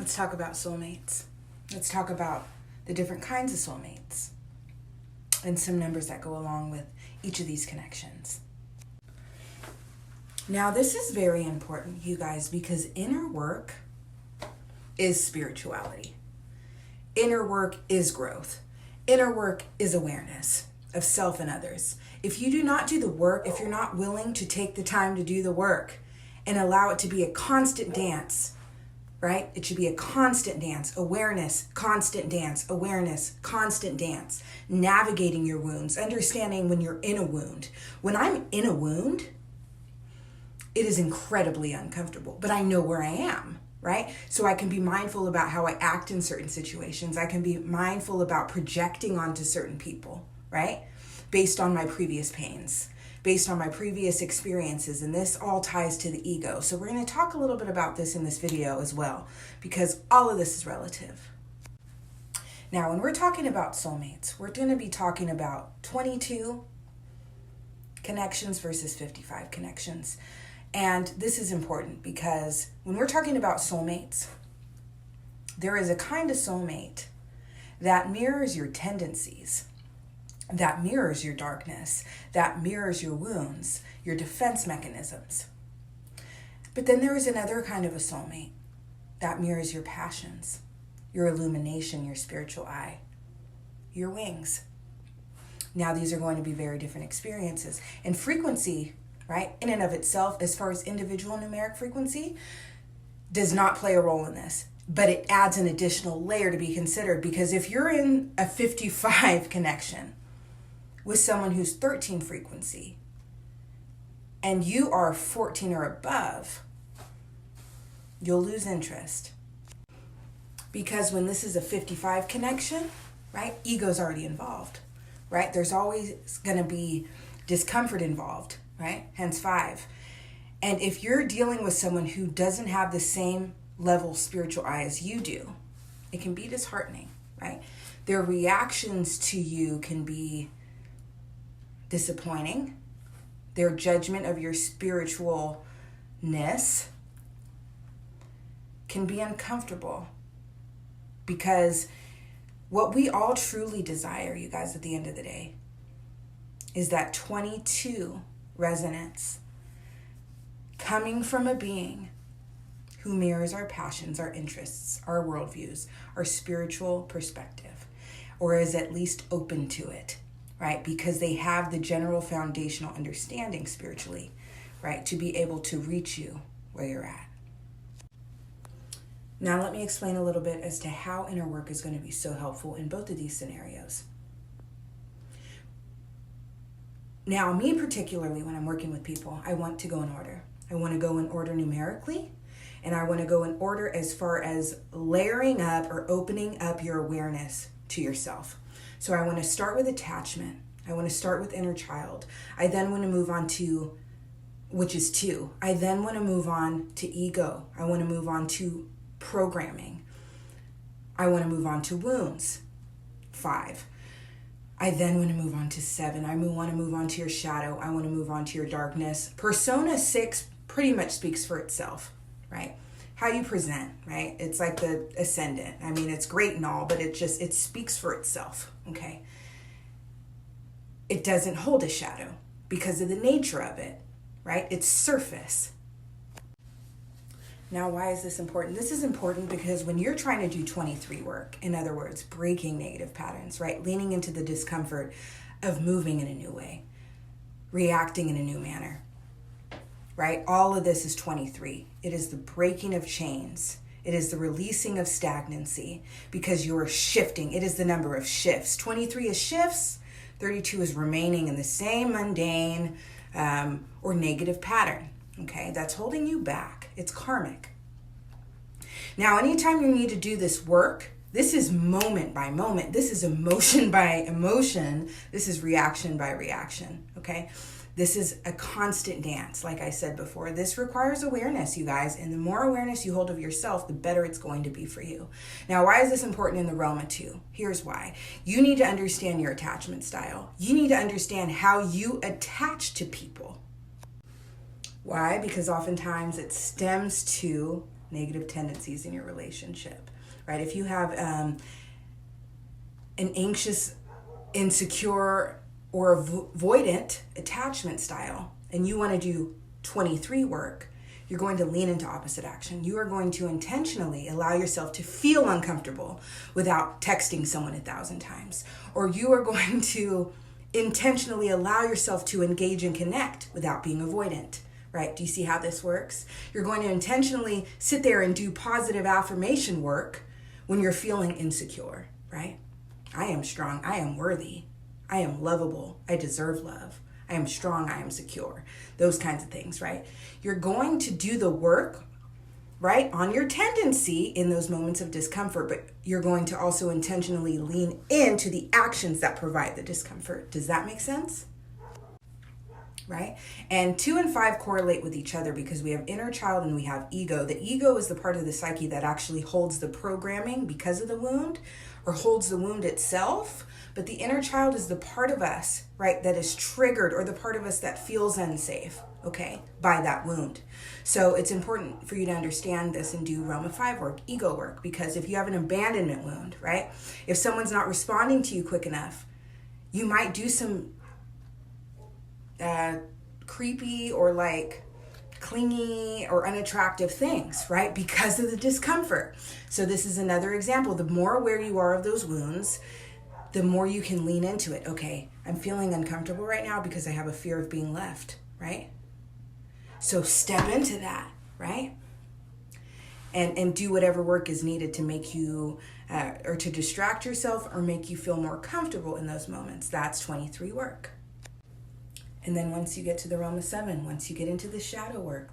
Let's talk about soulmates. Let's talk about the different kinds of soulmates and some numbers that go along with each of these connections. Now, this is very important, you guys, because inner work is spirituality. Inner work is growth. Inner work is awareness of self and others. If you do not do the work, if you're not willing to take the time to do the work and allow it to be a constant dance, right? It should be a constant dance, awareness, constant dance, awareness, constant dance, navigating your wounds, understanding when you're in a wound. When I'm in a wound, it is incredibly uncomfortable, but I know where I am, right? So I can be mindful about how I act in certain situations. I can be mindful about projecting onto certain people, right? Based on my previous pains, based on my previous experiences, and this all ties to the ego. So we're going to talk a little bit about this in this video as well, because all of this is relative. Now, when we're talking about soulmates, we're going to be talking about 22 connections versus 55 connections. And this is important because when we're talking about soulmates, there is a kind of soulmate that mirrors your tendencies, that mirrors your darkness, that mirrors your wounds, your defense mechanisms. But then there is another kind of a soulmate that mirrors your passions, your illumination, your spiritual eye, your wings. Now, these are going to be very different experiences. And frequency, right, in and of itself, as far as individual numeric frequency, does not play a role in this. But it adds an additional layer to be considered, because if you're in a 55 connection with someone who's 13 frequency and you are 14 or above, you'll lose interest. Because when this is a 55 connection, right, ego's already involved, right? There's always going to be discomfort involved, right? Hence 5. And if you're dealing with someone who doesn't have the same level spiritual eye as you do, it can be disheartening, right? Their reactions to you can be disappointing. Their judgment of your spiritualness can be uncomfortable, because what we all truly desire, you guys, at the end of the day, is that 22 resonance coming from a being who mirrors our passions, our interests, our worldviews, our spiritual perspective, or is at least open to it, right? Because they have the general foundational understanding spiritually, right? To be able to reach you where you're at. Now, let me explain a little bit as to how inner work is going to be so helpful in both of these scenarios. Now, me particularly, when I'm working with people, I want to go in order. I want to go in order numerically, and I want to go in order as far as layering up or opening up your awareness to yourself. So I want to start with attachment. I want to start with inner child. I then want to move on to, which is 2. I then want to move on to ego. I want to move on to programming. I want to move on to wounds, 5. I then want to move on to 7. I want to move on to your shadow. I want to move on to your darkness. Persona 6 pretty much speaks for itself, right? How you present, right? It's like the ascendant. I mean, it's great and all, but it speaks for itself, okay? It doesn't hold a shadow because of the nature of it, right? It's surface. Now, why is this important? This is important because when you're trying to do 23 work, in other words, breaking negative patterns, right? Leaning into the discomfort of moving in a new way, reacting in a new manner, right? All of this is 23. It is the breaking of chains. It is the releasing of stagnancy, because you are shifting. It is the number of shifts. 23 is shifts. 32 is remaining in the same mundane or negative pattern. Okay, that's holding you back. It's karmic. Now, anytime you need to do this work, this is moment by moment. This is emotion by emotion. This is reaction by reaction. Okay, this is a constant dance. Like I said before, this requires awareness, you guys. And the more awareness you hold of yourself, the better it's going to be for you. Now, why is this important in the realm of 2? Here's why. You need to understand your attachment style. You need to understand how you attach to people. Why? Because oftentimes it stems to negative tendencies in your relationship, right? If you have an anxious, insecure, or avoidant attachment style, and you want to do 23 work, you're going to lean into opposite action. You are going to intentionally allow yourself to feel uncomfortable without texting someone 1,000 times. Or you are going to intentionally allow yourself to engage and connect without being avoidant, right? Do you see how this works? You're going to intentionally sit there and do positive affirmation work when you're feeling insecure, right? I am strong. I am worthy. I am lovable. I deserve love. I am strong. I am secure. Those kinds of things, right? You're going to do the work, right, on your tendency in those moments of discomfort, but you're going to also intentionally lean into the actions that provide the discomfort. Does that make sense? Right? And 2 and 5 correlate with each other because we have inner child and we have ego. The ego is the part of the psyche that actually holds the programming because of the wound, or holds the wound itself. But the inner child is the part of us, right, that is triggered, or the part of us that feels unsafe, okay, by that wound. So it's important for you to understand this and do Roma 5 work, ego work, because if you have an abandonment wound, right, if someone's not responding to you quick enough, you might do some creepy or like clingy or unattractive things, right? Because of the discomfort. So this is another example. The more aware you are of those wounds, the more you can lean into it. Okay, I'm feeling uncomfortable right now because I have a fear of being left, right? So step into that, right? And do whatever work is needed to make you, or to distract yourself or make you feel more comfortable in those moments. That's 23 work. And then once you get to the Roma 7, once you get into the shadow work,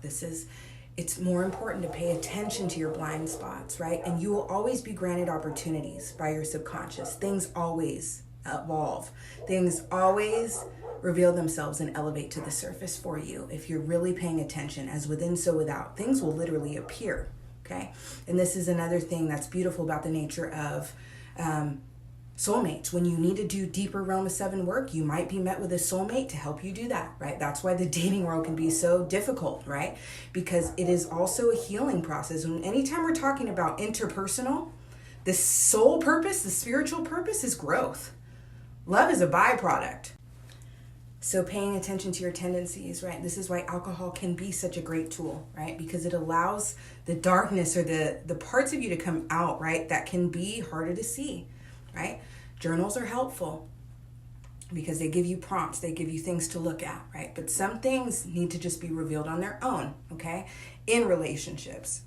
it's more important to pay attention to your blind spots, right? And you will always be granted opportunities by your subconscious. Things always evolve. Things always reveal themselves and elevate to the surface for you. If you're really paying attention, as within, so without, things will literally appear, okay? And this is another thing that's beautiful about the nature of soulmates. When you need to do deeper Roma 7 work, you might be met with a soulmate to help you do that, right? That's why the dating world can be so difficult, right? Because it is also a healing process. And anytime we're talking about interpersonal, the soul purpose, the spiritual purpose is growth. Love is a byproduct. So paying attention to your tendencies, right? This is why alcohol can be such a great tool, right? Because it allows the darkness or the parts of you to come out, right? That can be harder to see. Right? Journals are helpful because they give you prompts, they give you things to look at, right? But some things need to just be revealed on their own, okay? In relationships,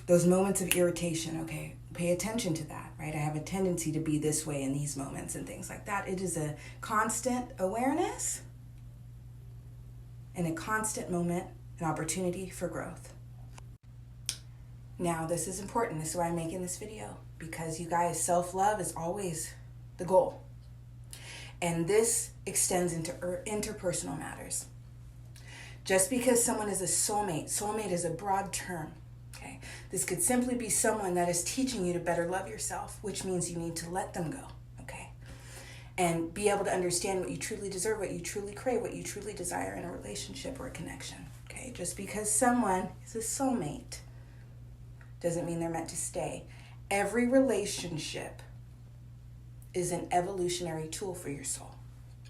those moments of irritation, okay, pay attention to that, right? I have a tendency to be this way in these moments and things like that. It is a constant awareness and a constant moment, an opportunity for growth. Now, this is important. This is why I'm making this video. Because you guys, self-love is always the goal. And this extends into interpersonal matters. Just because someone is a soulmate is a broad term, okay? This could simply be someone that is teaching you to better love yourself, which means you need to let them go, okay? And be able to understand what you truly deserve, what you truly crave, what you truly desire in a relationship or a connection, okay? Just because someone is a soulmate doesn't mean they're meant to stay. Every relationship is an evolutionary tool for your soul,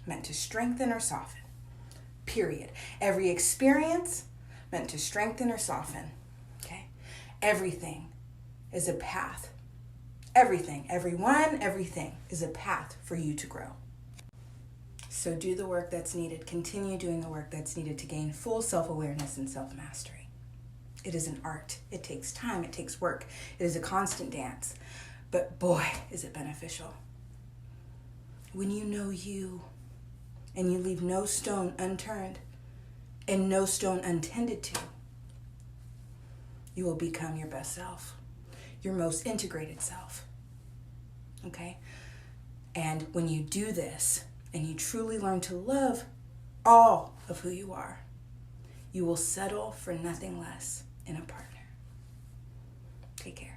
meant to strengthen or soften, period. Every experience meant to strengthen or soften, okay? Everything is a path. Everything, everyone, everything is a path for you to grow. So do the work that's needed. Continue doing the work that's needed to gain full self-awareness and self-mastery. It is an art. It takes time. It takes work. It is a constant dance. But boy, is it beneficial. When you know you and you leave no stone unturned and no stone untended to, you will become your best self, your most integrated self. Okay? And when you do this and you truly learn to love all of who you are, you will settle for nothing less in a partner. Take care.